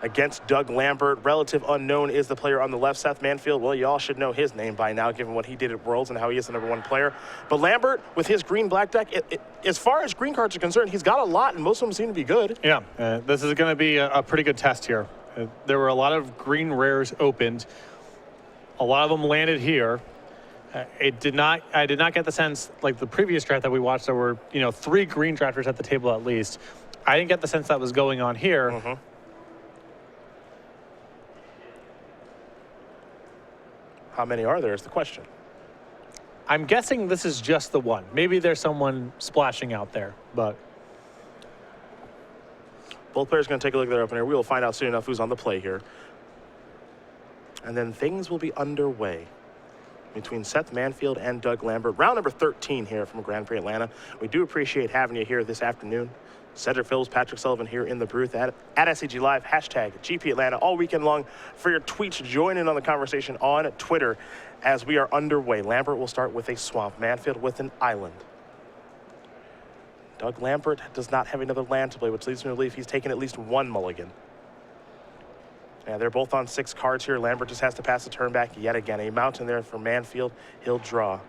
against Doug Lambert. Relative unknown is the player on the left, Seth Manfield. Well, you all should know his name by now, given what he did at Worlds and how he is the #1 player. But Lambert, with his green-black deck, as far as green cards are concerned, he's got a lot, and most of them seem to be good. Yeah, this is going to be a pretty good test here. There were a lot of green rares opened. A lot of them landed here. I did not get the sense, like the previous draft that we watched, there were 3 green drafters at the table at least. I didn't get the sense that was going on here. Mm-hmm. How many are there is the question. I'm guessing this is just the one. Maybe there's someone splashing out there, but both players are going to take a look at their opener. We will find out soon enough who's on the play here. And then things will be underway between Seth Manfield and Doug Lambert. Round number 13 here from Grand Prix Atlanta. We do appreciate having you here this afternoon. Cedric Phillips, Patrick Sullivan here in the booth at SCG Live, hashtag GP Atlanta all weekend long for your tweets. Join in on the conversation on Twitter as we are underway. Lambert will start with a swamp, Manfield with an island. Doug Lambert does not have another land to play, which leads me to believe he's taken at least 1 mulligan. Yeah, they're both on 6 cards here. Lambert just has to pass the turn back yet again. A mountain there for Manfield. He'll draw.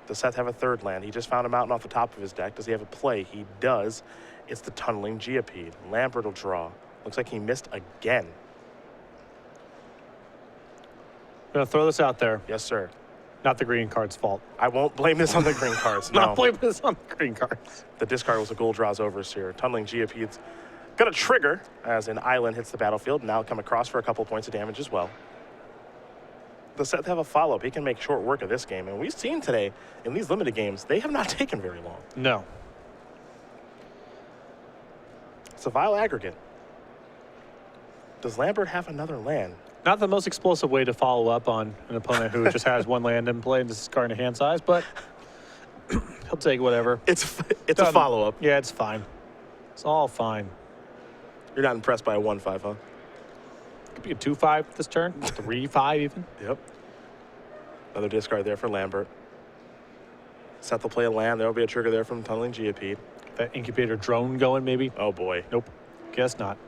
Does Seth have a 3rd land? He just found a mountain off the top of his deck. Does he have a play? He does. It's the tunneling Geopede. Lambert will draw. Looks like he missed again. I'm going to throw this out there. Yes, sir. Not the green card's fault. I won't blame this on the green cards. No. Not blame this on the green cards. The discard was a gold draws overs here. Tunneling Geopede's going to trigger as an island hits the battlefield. Now come across for a couple points of damage as well. Does Seth have a follow-up? He can make short work of this game. And we've seen today in these limited games, they have not taken very long. No. It's a Vile Aggregate. Does Lambert have another land? Not the most explosive way to follow up on an opponent who just has 1 land in play and this is discarding a hand size, but he'll take whatever. It's a follow-up. Yeah, it's fine. It's all fine. You're not impressed by a 1/5, huh? Could be a 2/5 this turn, 3/5 even. Yep. Another discard there for Lambert. Seth will play a land. There will be a trigger there from Tunneling Geopede. That incubator drone going, maybe? Oh, boy. Nope. Guess not.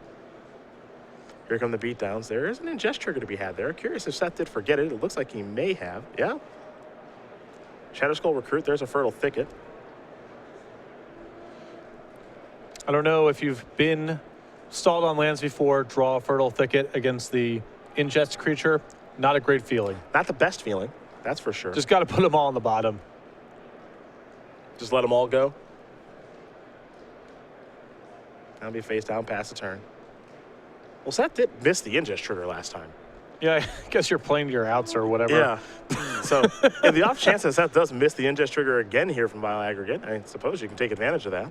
Here come the beatdowns. There is an ingest trigger to be had there. Curious if Seth did forget it. It looks like he may have. Yeah. Shadow Skull Recruit. There's a Fertile Thicket. I don't know if you've been stalled on lands before. Draw a Fertile Thicket against the ingest creature. Not a great feeling. Not the best feeling. That's for sure. Just got to put them all on the bottom. Just let them all go. That'll be face down past the turn. Well, Seth did miss the ingest trigger last time. Yeah, I guess you're playing to your outs or whatever. Yeah. So, in the off chance that Seth does miss the ingest trigger again here from Vile Aggregate, I suppose you can take advantage of that.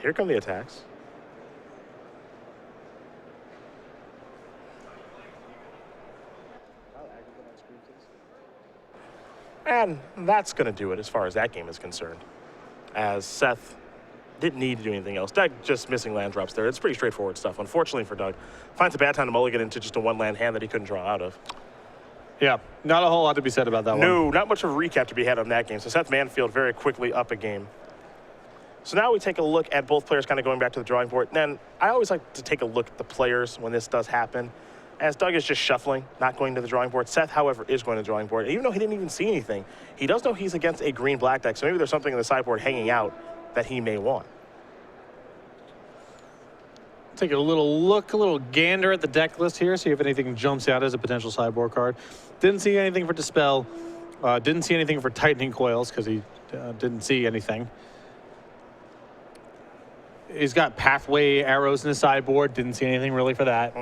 Here come the attacks. And that's going to do it as far as that game is concerned. As Seth didn't need to do anything else. Doug just missing land drops there. It's pretty straightforward stuff. Unfortunately for Doug, finds a bad time to mulligan into just a 1-land hand that he couldn't draw out of. Yeah, not a whole lot to be said about that one. No, not much of a recap to be had on that game. So Seth Manfield very quickly up a game. So now we take a look at both players kind of going back to the drawing board. And I always like to take a look at the players when this does happen. As Doug is just shuffling, not going to the drawing board. Seth, however, is going to the drawing board. And even though he didn't even see anything, he does know he's against a green-black deck. So maybe there's something in the sideboard hanging out that he may want. Take a little look, a little gander at the deck list here, see if anything jumps out as a potential sideboard card. Didn't see anything for Dispel. Didn't see anything for Tightening Coils because he didn't see anything. He's got Pathway arrows in his sideboard. Didn't see anything really for that.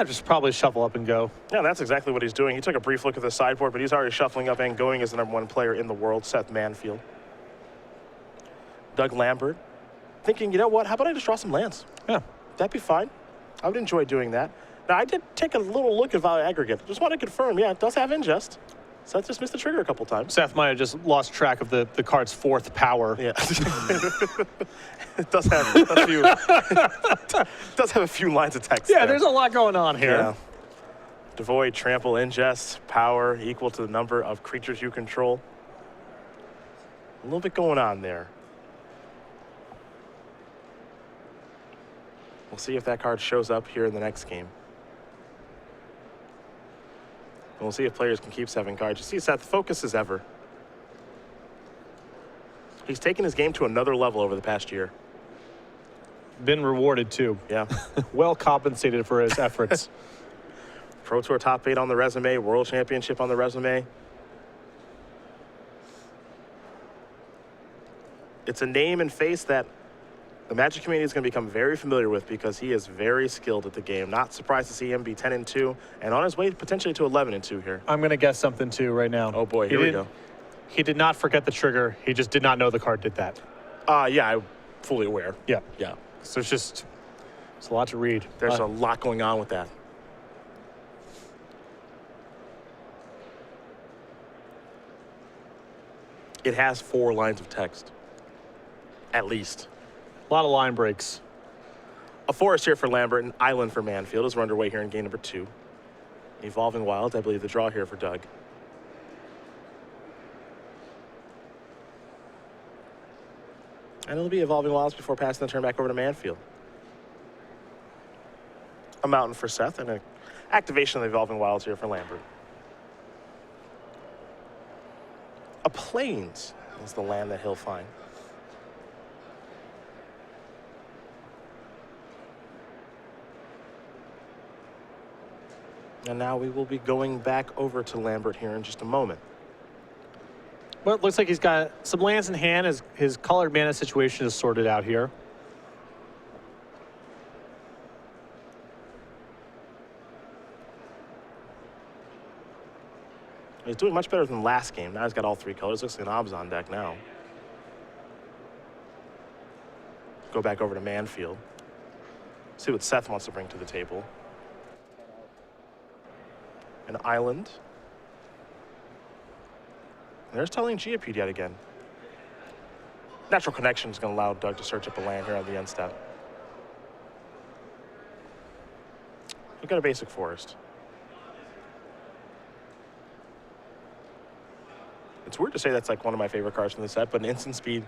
Just probably shuffle up and go. Yeah, that's exactly what he's doing. He took a brief look at the sideboard, but he's already shuffling up and going as the #1 player in the world, Seth Manfield. Doug Lambert thinking, you know what, how about I just draw some lands? Yeah. That'd be fine. I would enjoy doing that. Now, I did take a little look at Vile Aggregate. Just want to confirm, yeah, it does have ingest. Seth just missed the trigger a couple times. Seth might have just lost track of the card's 4th power. Yeah. It does have a few does have a few lines of text. Yeah, there. there's a lot going on here. Yeah. Devoid, trample, ingest, power equal to the number of creatures you control. A little bit going on there. We'll see if that card shows up here in the next game. And we'll see if players can keep 7 cards. You see Seth, focus as ever. He's taken his game to another level over the past year. Been rewarded too. Yeah. Well compensated for his efforts. Pro Tour top 8 on the resume, World Championship on the resume. It's a name and face that the Magic community is going to become very familiar with because he is very skilled at the game. Not surprised to see him be 10-2 and on his way potentially to 11-2 here. I'm going to guess something too right now. Oh boy, here we go. He did not forget the trigger. He just did not know the card did that. Yeah, I'm fully aware. Yeah. Yeah. So it's a lot to read. There's a lot going on with that. It has 4 lines of text, at least. A lot of line breaks. A forest here for Lambert, an island for Manfield as we're underway here in game number 2. Evolving Wilds, I believe the draw here for Doug. And it'll be Evolving Wilds before passing the turn back over to Manfield. A mountain for Seth and an activation of the Evolving Wilds here for Lambert. A plains is the land that he'll find. And now we will be going back over to Lambert here in just a moment. Well, it looks like he's got some lands in hand. His colored mana situation is sorted out here. He's doing much better than last game. Now he's got all 3 colors. Looks like an Obs on deck now. Go back over to Manfield. See what Seth wants to bring to the table. An island. There's telling GPATL yet again. Natural Connection is going to allow Doug to search up a land here on the end step. We've got a basic forest. It's weird to say that's like one of my favorite cards from the set, but an instant speed,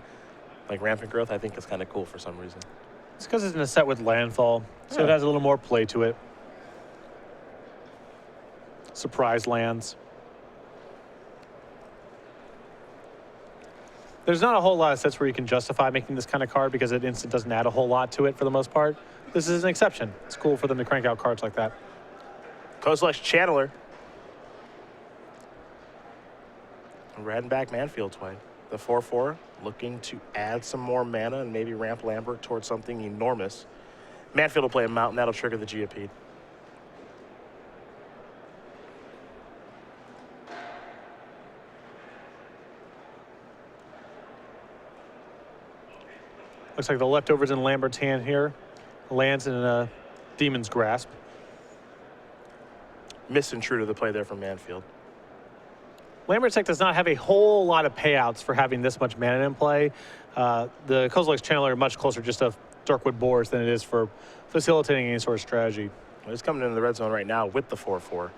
like Rampant Growth, I think is kind of cool for some reason. It's because it's in a set with landfall, so it has a little more play to it. Surprise lands. There's not a whole lot of sets where you can justify making this kind of card because it instant doesn't add a whole lot to it for the most part. This is an exception. It's cool for them to crank out cards like that. Kozilek's Channeler. We're heading back Manfield's way. The 4/4 looking to add some more mana and maybe ramp Lambert towards something enormous. Manfield will play a mountain. That'll trigger the GPATL. Looks like the leftovers in Lambert's hand here. Lands in a Demon's Grasp. Miss Intruder the play there from Manfield. Lambert's deck does not have a whole lot of payouts for having this much mana in play. The Kozilek's Channeler are much closer just to Darkwood Boars than it is for facilitating any sort of strategy. Well, he's coming into the red zone right now with the 4/4.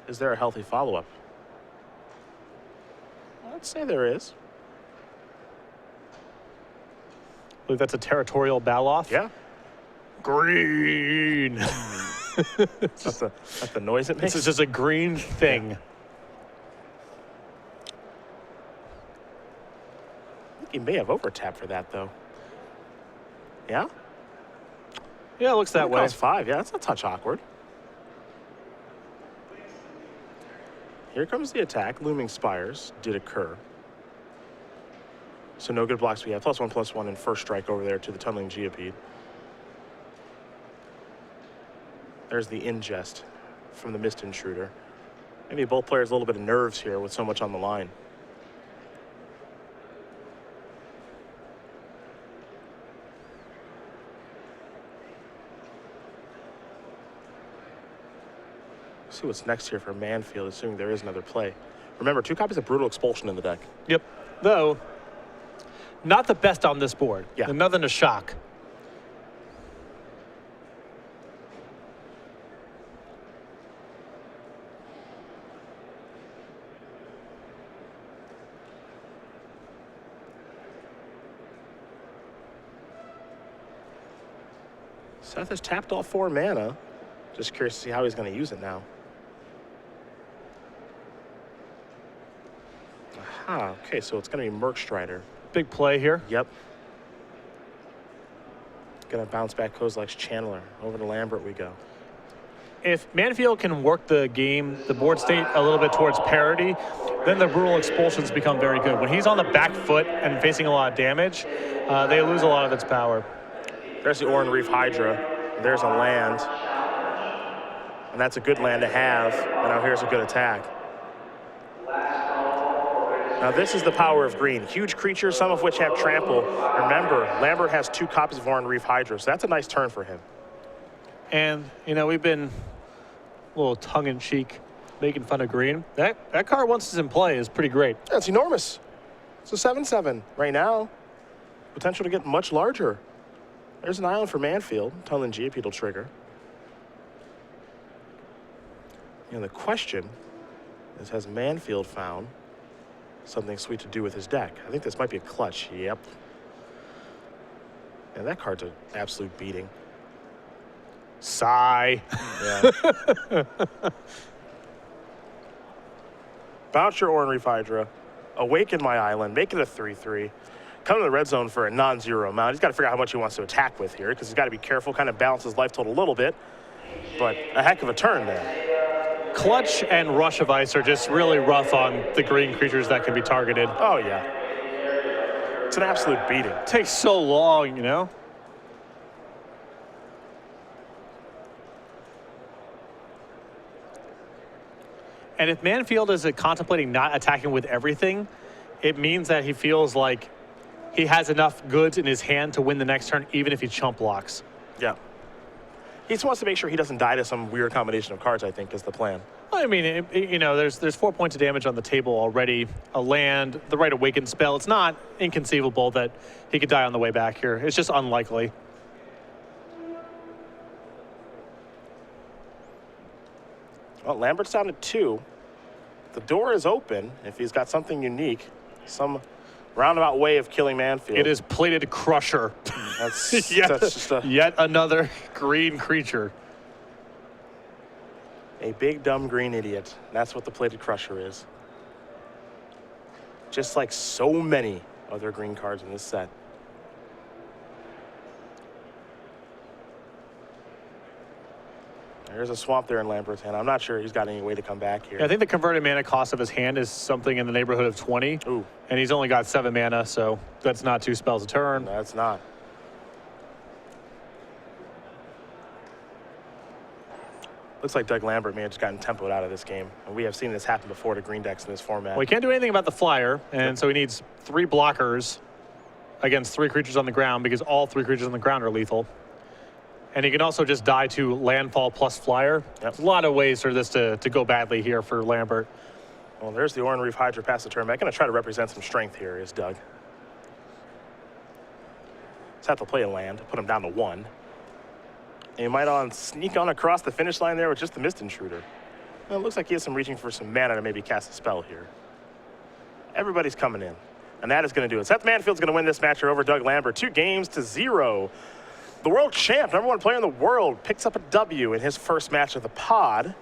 Is there a healthy follow-up? I'd say there is. I believe that's a Territorial Baloth. Yeah. Green. That's the noise it makes. This is just a green thing. Yeah. I think he may have overtapped for that, though. Yeah? Yeah, it looks that way. Costs 5. Yeah, that's a touch awkward. Here comes the attack. Looming Spires did occur. So no good blocks we have. +1/+1 and first strike over there to the tunneling GPATL. There's the ingest from the Mist Intruder. Maybe both players a little bit of nerves here with so much on the line. See what's next here for Manfield, assuming there is another play. Remember, 2 copies of Brutal Expulsion in the deck. Yep. Though, not the best on this board. Yeah. Nothing to shock. Seth has tapped all 4 mana. Just curious to see how he's going to use it now. Aha, okay, so it's going to be Merc Strider. Big play here. Yep. Gonna bounce back Kozilek's Channeler. Over to Lambert we go. If Manfield can work the game, the board state a little bit towards parity, then the Brutal Expulsions become very good. When he's on the back foot and facing a lot of damage, they lose a lot of its power. There's the Oran Reef Hydra. There's a land. And that's a good land to have. And now here's a good attack. Now this is the power of green. Huge creatures, some of which have trample. Remember, Lambert has 2 copies of Oran Reef Hydra, so that's a nice turn for him. And, you know, we've been a little tongue-in-cheek making fun of green. That card, once it's in play, is pretty great. That's enormous. It's a 7/7 right now. Potential to get much larger. There's an island for Manfield. Tunneling GPATL trigger. And the question is, has Manfield found something sweet to do with his deck? I think this might be a clutch. Yep. And that card's an absolute beating. Sigh. Yeah. Bounce your Oran Reef Hydra. Awaken my island. Make it a 3/3. Come to the red zone for a non-zero amount. He's got to figure out how much he wants to attack with here, because he's got to be careful, kind of balance his life total a little bit. But a heck of a turn there. Clutch and Rush of Ice are just really rough on the green creatures that can be targeted. Oh, yeah. It's an absolute beating. It takes so long, you know? And if Manfield is contemplating not attacking with everything, it means that he feels like he has enough goods in his hand to win the next turn, even if he chump blocks. Yeah. He just wants to make sure he doesn't die to some weird combination of cards, I think, is the plan. I mean, you know, there's 4 points of damage on the table already. A land, the Right Awaken spell. It's not inconceivable that he could die on the way back here. It's just unlikely. Well, Lambert's down to 2. The door is open if he's got something unique, some roundabout way of killing Manfield. It is Plated Crusher. That's, yet, that's just yet another green creature. a big, dumb, green idiot. That's what the Plated Crusher is. Just like so many other green cards in this set. There's a swamp there in Lambert's hand. I'm not sure he's got any way to come back here. Yeah, I think the converted mana cost of his hand is something in the neighborhood of 20. Ooh. And he's only got 7 mana, so that's not 2 spells a turn. No, it's not. Looks like Doug Lambert may have just gotten tempoed out of this game. And we have seen this happen before to green decks in this format. Well, he can't do anything about the flyer, and so he needs 3 blockers against 3 creatures on the ground, because all 3 creatures on the ground are lethal. And he can also just die to landfall plus flyer. Yep. There's a lot of ways for this to go badly here for Lambert. Well, there's the Oran Reef Hydra past the turn back. Going to try to represent some strength here is Doug. Just have to play a land, put him down to 1. And he might sneak on across the finish line there with just the Mist Intruder. Well, it looks like he has some reaching for some mana to maybe cast a spell here. Everybody's coming in. And that is going to do it. Seth Manfield's going to win this match here over Doug Lambert. 2-0. The world champ, #1 player in the world, picks up a W in his first match of the pod.